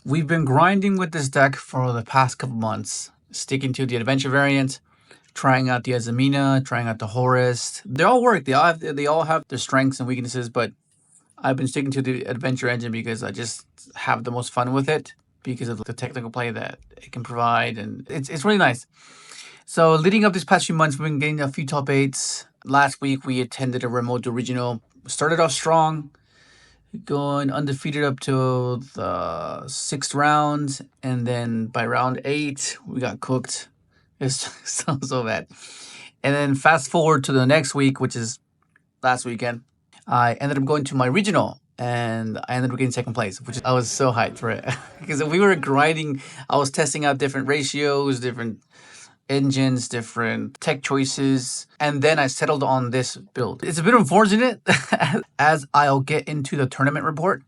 We've been grinding with this deck for the past couple months, sticking to the adventure variant, trying out the Azamina, trying out the Horus. They all work. They all have their strengths and weaknesses, but I've been sticking to the adventure engine because I just have the most fun with it because of the technical play that it can provide, and it's really nice. So leading up these past few months, we've been getting a few top 8s. Last week we attended a remote original. Started off strong, going undefeated up to the 6th round, and then by round 8 we got cooked. It's so bad. And then fast forward to the next week, which is last weekend, I ended up going to my regional, and I ended up getting 2nd place, which I was so hyped for it because we were grinding. I was testing out different ratios, different engines, different tech choices, and then I settled on this build. It's a bit unfortunate as I'll get into the tournament report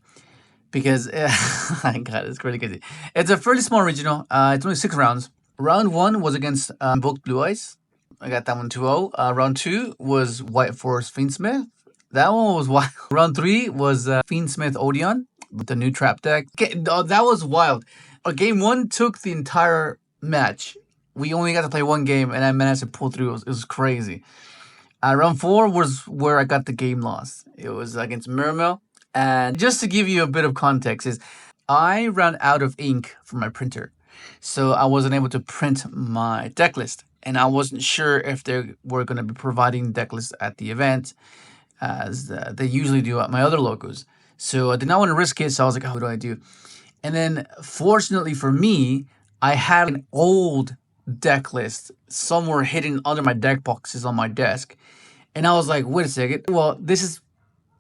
because God, it's really crazy. It's a fairly small regional. It's only 6 rounds. Round 1 was against Book Blue Eyes. I got that one 2-0. Round 2 was White Forest Fiendsmith. That one was wild. Round 3 was Fiendsmith Odeon with the new trap deck. That was wild. Game 1 took the entire match. We only got to play 1 game, and I managed to pull through. It was crazy. Round 4 was where I got the game lost. It was against Murmel. And just to give you a bit of context, is I ran out of ink for my printer. So I wasn't able to print my deck list. And I wasn't sure if they were going to be providing deck lists at the event, as they usually do at my other locals. So I did not want to risk it, so I was like, oh, what do I do? And then, fortunately for me, I had an old deck list somewhere hidden under my deck boxes on my desk. And I was like, wait a second. Well, this is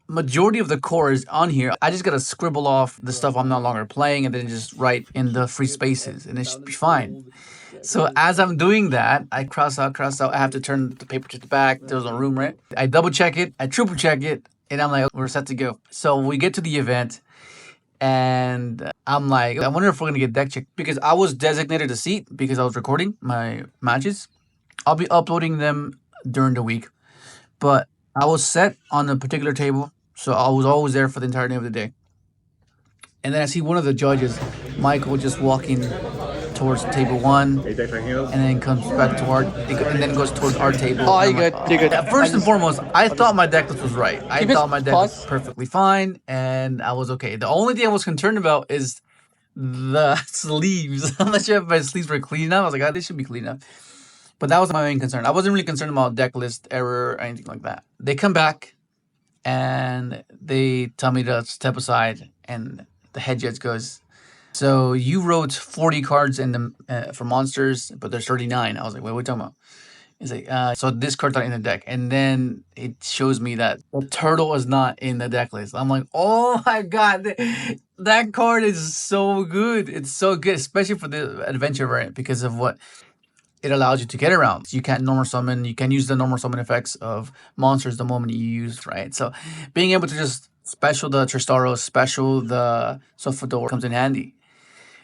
majority of the core is on here. I just got to scribble off the stuff I'm no longer playing and then just write in the free spaces, and it should be fine. So as I'm doing that, I cross out. I have to turn the paper to the back. There's no room, right? I double check it. I triple check it. And I'm like, we're set to go. So we get to the event. And I'm like, I wonder if we're going to get deck checked. Because I was designated a seat because I was recording my matches. I'll be uploading them during the week. But I was set on a particular table. So I was always there for the entirety of the day. And then I see one of the judges, Michael, just walking towards table 1, and then comes back to and then goes towards our table. Oh, you're good. First and foremost, I thought my deck list was right. I thought my deck was perfectly fine, and I was okay. The only thing I was concerned about is the sleeves. I'm not sure if my sleeves were clean enough. I was like, they should be clean enough. But that was my main concern. I wasn't really concerned about deck list error or anything like that. They come back, and they tell me to step aside, and the head judge goes, so you wrote 40 cards in the for monsters, but there's 39. I was like, wait, what are you talking about? He's like, so this card's not in the deck. And then it shows me that the turtle is not in the deck list. I'm like, oh my God, that card is so good. It's so good, especially for the adventure variant because of what it allows you to get around. You can't normal summon. You can use the normal summon effects of monsters the moment you use, right? So being able to just special the Tristaros, special the Sofador comes in handy.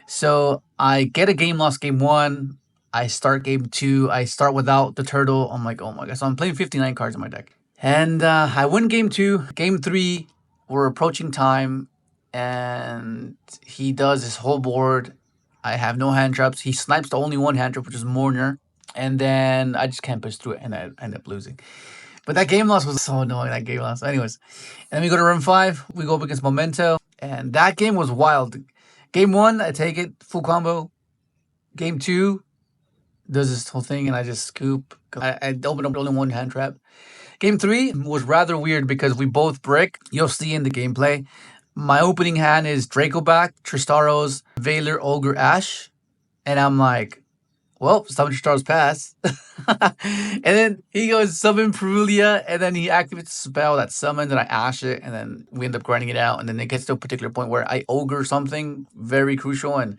So I get a game lost game 1. I start game 2. I start without the turtle. I'm like, oh my God. So I'm playing 59 cards in my deck. And I win game 2. Game 3, we're approaching time. And he does his whole board. I have no hand traps. He snipes the only one hand trap, which is Mourner. And then I just can't push through it. And I end up losing. But that game loss was so annoying, that game loss. Anyways. And then we go to round 5. We go up against Memento. And that game was wild. Game 1, I take it, full combo. Game 2, does this whole thing, and I just scoop. I opened up only one hand trap. Game 3 was rather weird because we both brick. You'll see in the gameplay. My opening hand is Dracoback, Tristaros, Valor, Ogre, Ash. And I'm like, well, summon Tristaros pass. And then he goes summon Perulia, and then he activates a spell that summons, and I ash it, and then we end up grinding it out. And then it gets to a particular point where I ogre something very crucial and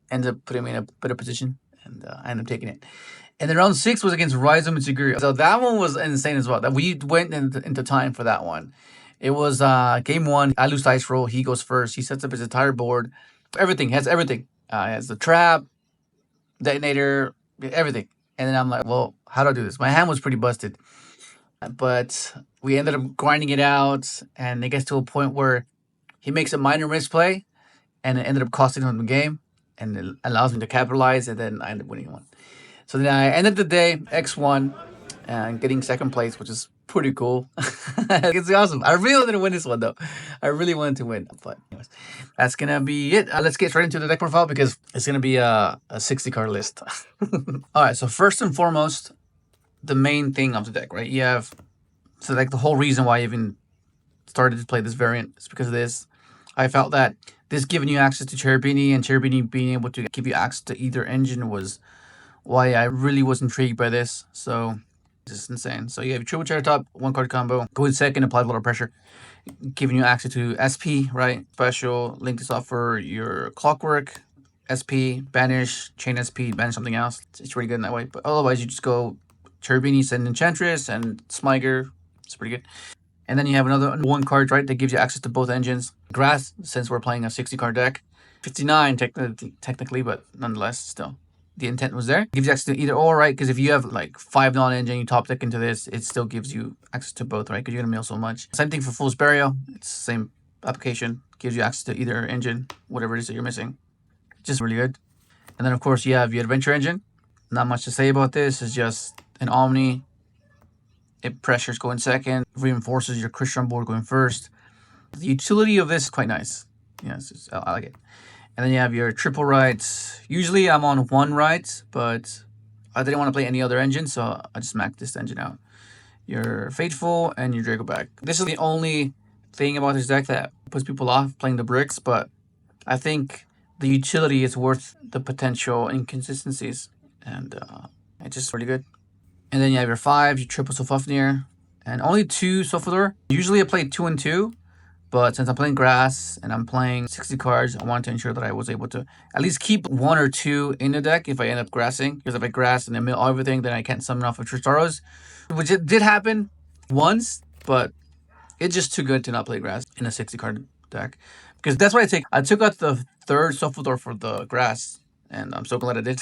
ends up putting me in a better position, and I end up taking it. And then round 6 was against Rhizome and Siguri. So that one was insane as well. That we went into time for that one. It was game 1. I lose dice roll. He goes first. He sets up his entire board. Everything. He has everything. He has the trap, detonator, everything. And then I'm like, well, how do I do this? My hand was pretty busted. But we ended up grinding it out. And it gets to a point where he makes a minor misplay. and it ended up costing them the game, and it allows me to capitalize, and then I ended up winning one. So then I ended the day X1 and getting second place, which is pretty cool. It's awesome. I really wanted to win this one though. I really wanted to win. But anyways, that's gonna be it. Let's get straight into the deck profile because it's gonna be a 60 card list. All right. So first and foremost, the main thing of the deck, right? You have like the whole reason why I even started to play this variant is because of this. I felt that this giving you access to Cherubini and Cherubini being able to give you access to either engine was why I really was intrigued by this. So it's just insane. So you have your triple chair top, 1-card combo. Go in second, apply a lot of pressure, giving you access to SP, right? Special, link this off for your Clockwork, SP, banish, chain SP, banish something else. It's really good in that way. But otherwise, you just go Cherubini, send Enchantress, and Smiger. It's pretty good. And then you have another 1 card, right, that gives you access to both engines. Grass, since we're playing a 60-card deck. 59 technically, but nonetheless, still. The intent was there. Gives you access to either or, right? Because if you have like 5 non-engine, you top deck into this, it still gives you access to both, right? Because you're going to mill so much. Same thing for Fool's Burial. It's the same application. Gives you access to either engine, whatever it is that you're missing. Just really good. And then, of course, you have your Adventure Engine. Not much to say about this. It's just an Omni. It pressures going second. Reinforces your Crystron board going first. The utility of this is quite nice. Yes, I like it. And then you have your triple rights. Usually I'm on 1 right, but I didn't want to play any other engine, so I just maxed this engine out. Your Fateful and your Draco back. This is the only thing about this deck that puts people off playing the bricks, but I think the utility is worth the potential inconsistencies, and it's just really good. And then you have your 5, your triple Sofafnir, and only 2 Sofador. Usually I play 2 and 2. But since I'm playing grass and I'm playing 60 cards, I wanted to ensure that I was able to at least keep 1 or 2 in the deck if I end up grassing. Because if I grass and I mill everything, then I can't summon off of Tristaros. Which it did happen once, but it's just too good to not play grass in a 60 card deck. Because that's what I take. I took out the 3rd Sofador for the grass, and I'm so glad I did.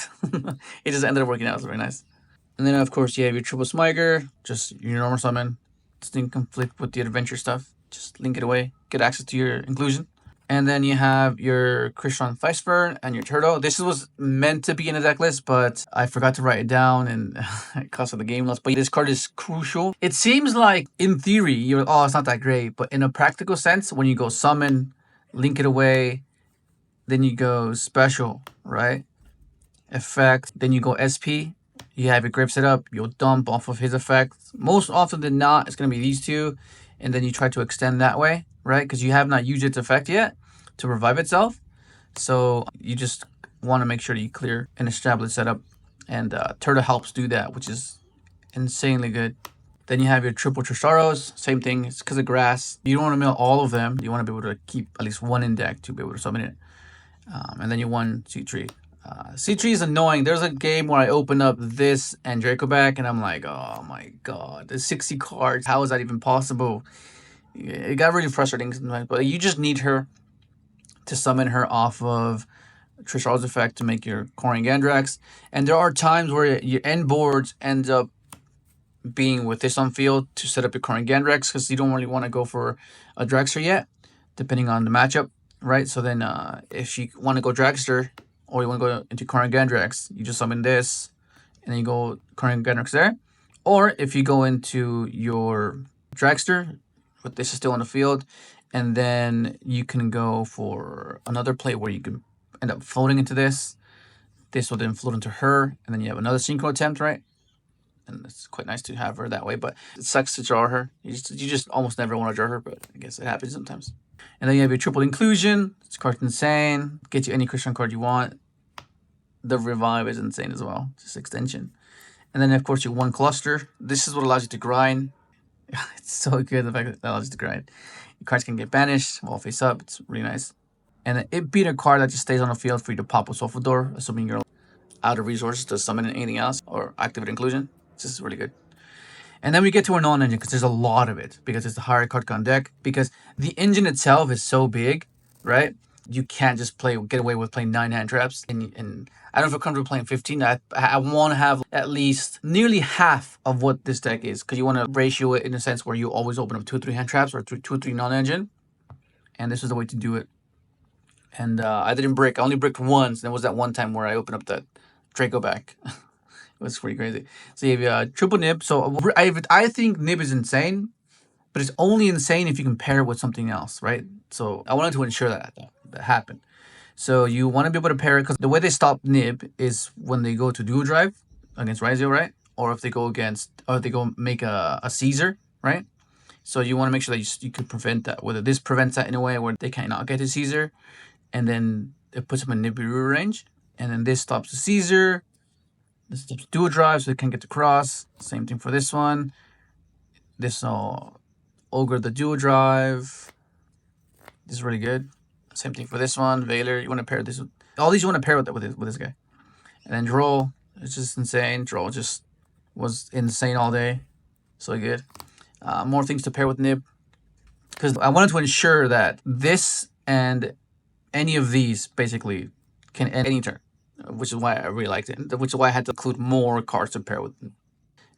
It just ended up working out. It was very nice. And then, of course, you have your triple Smiger, just your normal summon. Doesn't conflict with the adventure stuff. Just link it away, get access to your inclusion. And then you have your Crystron Thicefern and your Turtle. This was meant to be in the deck list, but I forgot to write it down and it cost of the game loss. But this card is crucial. It seems like, in theory, you're oh, it's not that great. But in a practical sense, when you go summon, link it away, then you go special, right? Effect, then you go SP. You have your grip set up, you'll dump off of his effect. Most often than not, it's going to be these 2. And then you try to extend that way, right? Because you have not used its effect yet to revive itself. So you just want to make sure that you clear an established setup. And Turtle helps do that, which is insanely good. Then you have your triple Tristaros. Same thing. It's because of grass. You don't want to mill all of them. You want to be able to keep at least 1 in deck to be able to summon it. And then you won CITREE. CITREE is annoying. There's a game where I open up this and Draco back, and I'm like, oh my god, there's 60 cards. How is that even possible? It got really frustrating sometimes, but you just need her to summon her off of Trishar's effect to make your Korean Gandrax. And there are times where your end boards end up being with this on field to set up your Korean Gandrax because you don't really want to go for a Dragster yet, depending on the matchup, right? So then if you want to go Dragster, or you want to go into Korean Gandrax, you just summon this, and then you go Korean Gandrax there. Or if you go into your Dragster, but this is still on the field, and then you can go for another play where you can end up floating into this. This will then float into her, and then you have another Synchro attempt, right? And it's quite nice to have her that way, but it sucks to draw her. You just almost never want to draw her, but I guess it happens sometimes. And then you have your triple inclusion. This card's insane. Get you any Crystron card you want. The revive is insane as well. Just extension. And then, of course, your 1 cluster. This is what allows you to grind. It's so good, the fact that it allows you to grind. Your cards can get banished while face up. It's really nice. And then it being a card that just stays on the field for you to pop a Sofador, assuming you're out of resources to summon anything else or activate inclusion. It's just really good. And then we get to our non-engine because there's a lot of it. Because it's the higher card count deck. Because the engine itself is so big, right? You can't just get away with playing 9 hand traps. And I don't feel comfortable playing 15. I want to have at least nearly half of what this deck is. Because you want to ratio it in a sense where you always open up 2 or 3 hand traps or 2 or 3 non-engine. And this is the way to do it. And I didn't brick. I only bricked once. And it was that one time where I opened up that Draco back. It was pretty crazy. So you have triple nib. So I think nib is insane, but it's only insane if you can pair it with something else, right? So I wanted to ensure that happened. So you want to be able to pair it, because the way they stop nib is when they go to dual drive against Ryzeo, right? Or if they go make a Caesar, right? So you want to make sure that you could prevent that. Whether this prevents that in a way where they cannot get to Caesar, and then it puts them in NIBIRU range, and then this stops the Caesar. This stops dual drive, so they can't get to cross. Same thing for this one. This will ogre the dual drive. This is really good. Same thing for this one. Veiler, you want to pair this with all these. You want to pair with this guy, and then Droll. It's just insane. Droll just was insane all day. So good. More things to pair with Nib, because I wanted to ensure that this and any of these basically can end any turn, which is why I really liked it. Which is why I had to include more cards to pair with.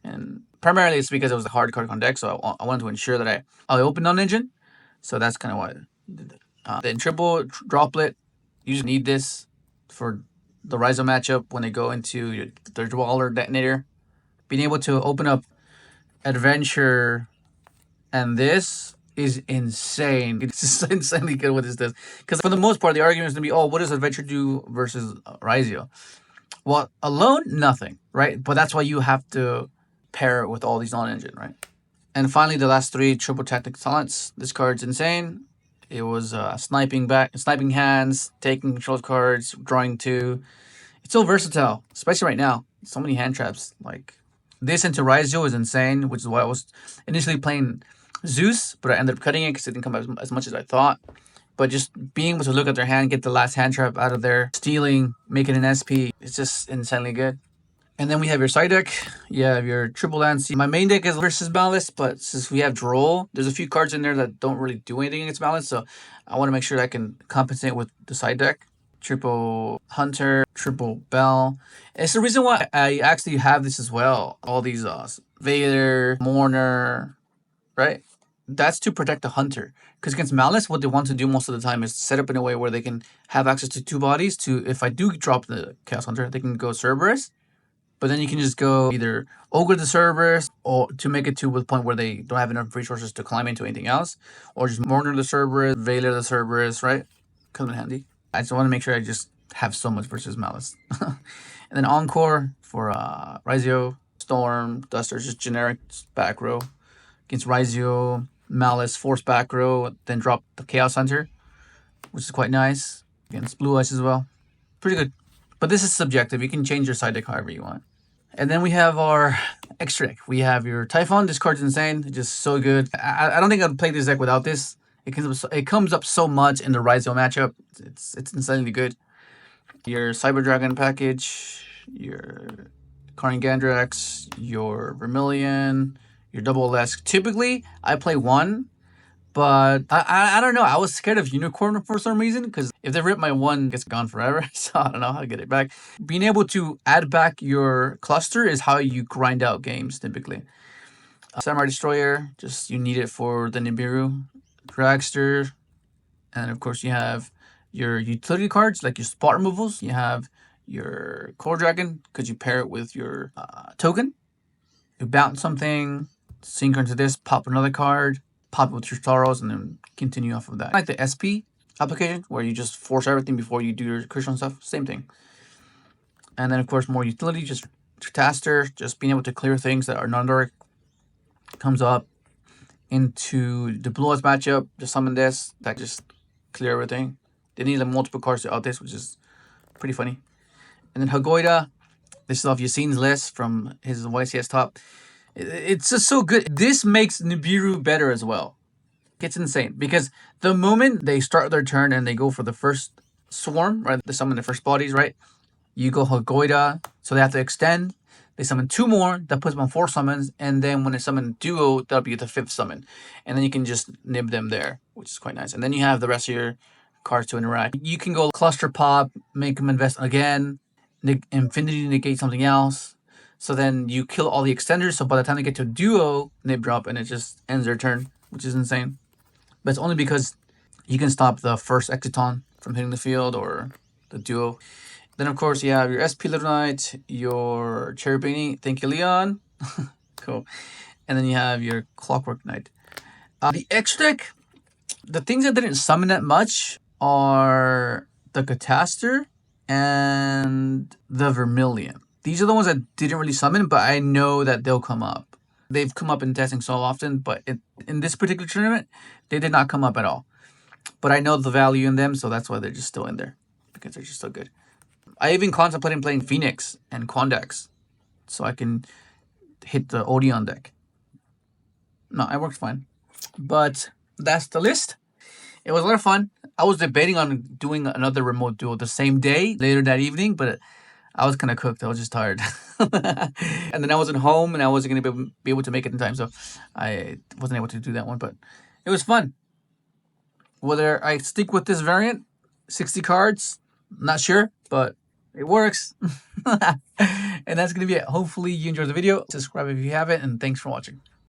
And primarily it's because it was a hard card on deck, so I wanted to ensure that I opened on engine. So that's kind of why I did that. Then triple droplet, you just need this for the Ryzeo matchup when they go into their Dweller detonator. Being able to open up Adventure and this is insane. It's just insanely good what this does. Because for the most part, the argument is going to be, oh, what does Adventure do versus Ryzeo? Well, alone, nothing, right? But that's why you have to pair it with all these non-engine, right? And finally, the last three, triple tactic talents. This card's insane. It was sniping hands, taking control of cards, drawing two. It's so versatile, especially right now. So many hand traps. Like this into Ryzeo is insane, which is why I was initially playing Zeus, but I ended up cutting it because it didn't come out as much as I thought. But just being able to look at their hand, get the last hand trap out of there, stealing, making an SP, it's just insanely good. And then we have your side deck. You have your triple lance. My main deck is versus Maliss, but since we have Droll, there's a few cards in there that don't really do anything against Maliss, so I want to make sure that I can compensate with the side deck. Triple Hunter, triple Bell. It's the reason why I actually have this as well. All these Vader, Mourner, right? That's to protect the Hunter. Because against Maliss, what they want to do most of the time is set up in a way where they can have access to two bodies to, if I do drop the Chaos Hunter, they can go Cerberus. But then you can just go either Ogre the Cerberus, or to make it to the point where they don't have enough resources to climb into anything else. Or just Mourner the Cerberus, Veiler the Cerberus, right? Comes in handy. I just want to make sure I just have so much versus Maliss. And then Encore for Ryzeo, Storm, Duster, just generic back row. Against Ryzeo, Maliss, force back row, then drop the Chaos Hunter, which is quite nice. Against Blue Eyes as well. Pretty good. But this is subjective. You can change your side deck however you want. And then we have our extra deck. We have your Typhon. This card's insane. It's just so good. I don't think I'd play this deck without this. It comes up so much in the Ryzeo matchup. It's insanely good. Your Cyber Dragon package, your Karn Gandrax, your Vermilion, your Double Lesk. Typically, I play one, but I don't know. I was scared of Unicorn for some reason, because if they rip my one, it's gone forever. So I don't know how to get it back. Being able to add back your cluster is how you grind out games typically. Samurai Destroyer, just you need it for the Nibiru. Dragster, and of course you have your utility cards like your spot removals. You have your Core Dragon because you pair it with your token. You bounce something, sync into this, pop another card, pop it with your Taros, and then continue off of that. Like the SP application where you just force everything before you do your Crystron stuff. Same thing. And then of course more utility, just Taster, just being able to clear things that are non-dark. Comes up into the Blue Eyes matchup, just summon this, that just clear everything. They need like multiple cards to out this, which is pretty funny. And then Hagoida, this is off Yassine's list from his YCS top. It's just so good. This makes Nibiru better as well. It's insane, because the moment they start their turn and they go for the first swarm, right, they summon the first bodies, right, you go Hagoida, so they have to extend. They summon two more, that puts them on 4 summons, and then when they summon Duo, that'll be the 5th summon. And then you can just nib them there, which is quite nice. And then you have the rest of your cards to interact. You can go Cluster Pop, make them invest again, Infinity negate something else. So then you kill all the extenders, so by the time they get to Duo, nib drop, and it just ends their turn, which is insane. But it's only because you can stop the first Exiton from hitting the field, or the duo. Then, of course, you have your SP Little Knight, your Cherry Beanie. Thank you, Leon. Cool. And then you have your Clockwork Knight. The extra deck, the things that didn't summon that much are the Cataster and the Vermilion. These are the ones that didn't really summon, but I know that they'll come up. They've come up in testing so often, but in this particular tournament, they did not come up at all. But I know the value in them, so that's why they're just still in there, because they're just so good. I even contemplated playing Phoenix and Quandax, so I can hit the Odeon deck. No, it works fine. But that's the list. It was a lot of fun. I was debating on doing another remote duel the same day, later that evening, but I was kind of cooked. I was just tired. And then I wasn't home, and I wasn't going to be able to make it in time, so I wasn't able to do that one. But it was fun. Whether I stick with this variant, 60 cards, not sure, but it works. And that's going to be it. Hopefully you enjoyed the video. Subscribe if you haven't, and thanks for watching.